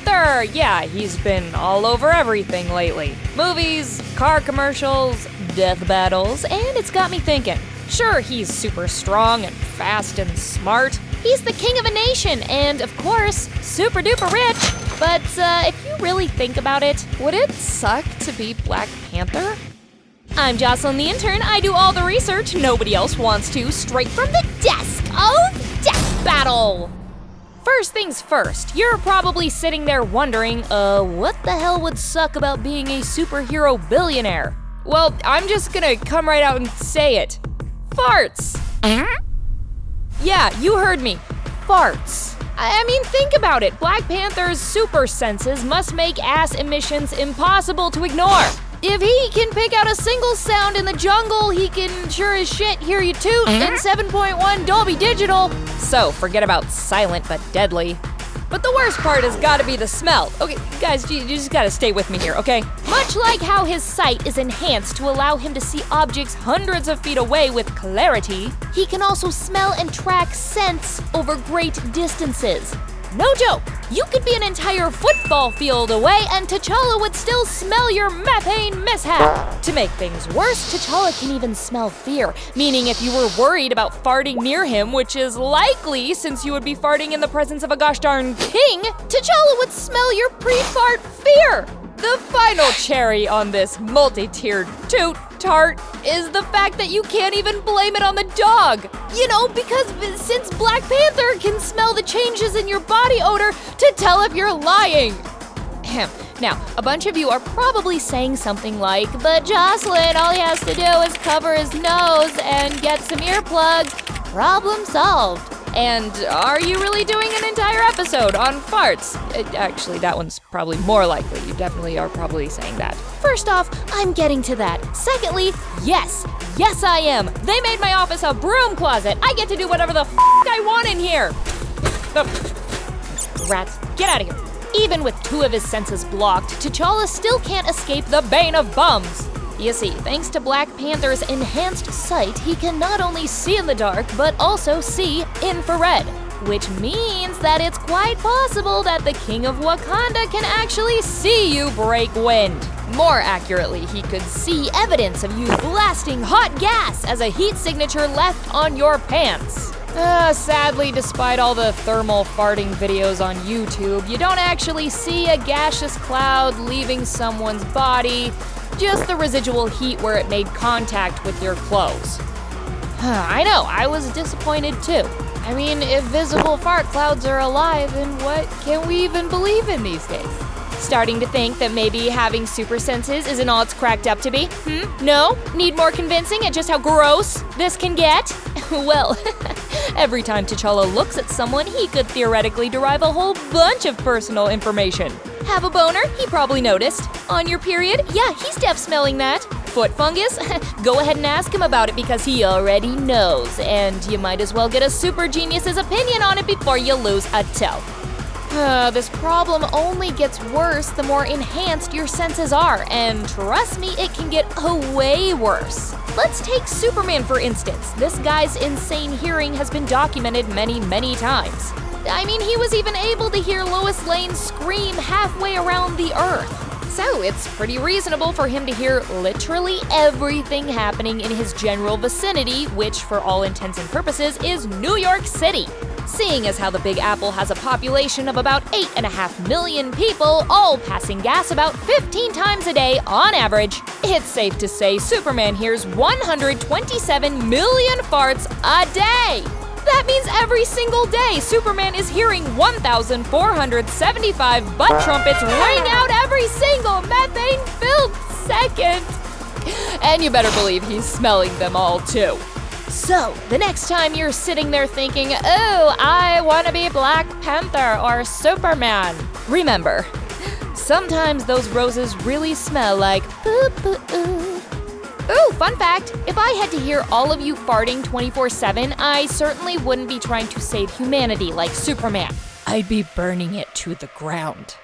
Panther! Yeah, he's been all over everything lately. Movies, car commercials, death battles, and it's got me thinking. Sure, he's super strong and fast and smart. He's the king of a nation and, of course, super duper rich. But if you really think about it, would it suck to be Black Panther? I'm Jocelyn the intern. I do all the research nobody else wants to, straight from the desk of Death Battle. First things first, you're probably sitting there wondering, what the hell would suck about being a superhero billionaire? Well, I'm just gonna come right out and say it. Farts! Yeah, you heard me. Farts. I mean, think about it. Black Panther's super senses must make ass emissions impossible to ignore. If he can pick out a single sound in the jungle, he can sure as shit hear you toot in 7.1 Dolby Digital. So, forget about silent but deadly. But the worst part has gotta be the smell. Okay, guys, you just gotta stay with me here, okay? Much like how his sight is enhanced to allow him to see objects hundreds of feet away with clarity, he can also smell and track scents over great distances. No joke, you could be an entire football field away and T'Challa would still smell your methane mishap. To make things worse, T'Challa can even smell fear, meaning if you were worried about farting near him, which is likely since you would be farting in the presence of a gosh darn king, T'Challa would smell your pre-fart fear. The final cherry on this multi-tiered toot tart is the fact that you can't even blame it on the dog. You know, because since Black Panther can smell the changes in your body odor to tell if you're lying. Now, a bunch of you are probably saying something like, but Jocelyn, all he has to do is cover his nose and get some earplugs. Problem solved. And are you really doing an entire episode on farts? Actually, that one's probably more likely. You definitely are probably saying that. First off, I'm getting to that. Secondly, yes I am. They made my office a broom closet. I get to do whatever the I want in here. Rats, get out of here. Even with two of his senses blocked, T'Challa still can't escape the bane of bums. You see, thanks to Black Panther's enhanced sight, he can not only see in the dark, but also see infrared. Which means that it's quite possible that the King of Wakanda can actually see you break wind. More accurately, he could see evidence of you blasting hot gas as a heat signature left on your pants. Sadly, despite all the thermal farting videos on YouTube, you don't actually see a gaseous cloud leaving someone's body, just the residual heat where it made contact with your clothes. I know, I was disappointed too. I mean, if visible fart clouds are alive, then what can we even believe in these days? Starting to think that maybe having super senses isn't all it's cracked up to be? No? Need more convincing at just how gross this can get? Well, every time T'Challa looks at someone, he could theoretically derive a whole bunch of personal information. Have a boner? He probably noticed. On your period? Yeah, he's def smelling that. Foot fungus? Go ahead and ask him about it because he already knows. And you might as well get a super genius's opinion on it before you lose a toe. This problem only gets worse the more enhanced your senses are, and trust me, it can get way worse. Let's take Superman for instance. This guy's insane hearing has been documented many times. I mean, he was even able to hear Lois Lane scream halfway around the Earth. So it's pretty reasonable for him to hear literally everything happening in his general vicinity, which for all intents and purposes is New York City. Seeing as how the Big Apple has a population of about 8.5 million people, all passing gas about 15 times a day on average, it's safe to say Superman hears 127 million farts a day. That means every single day, Superman is hearing 1,475 butt trumpets ring out every single methane-filled second. And you better believe he's smelling them all too. So, the next time you're sitting there thinking, oh, I want to be Black Panther or Superman, remember, sometimes those roses really smell like poo-poo. Ooh, fun fact, if I had to hear all of you farting 24/7, I certainly wouldn't be trying to save humanity like Superman. I'd be burning it to the ground.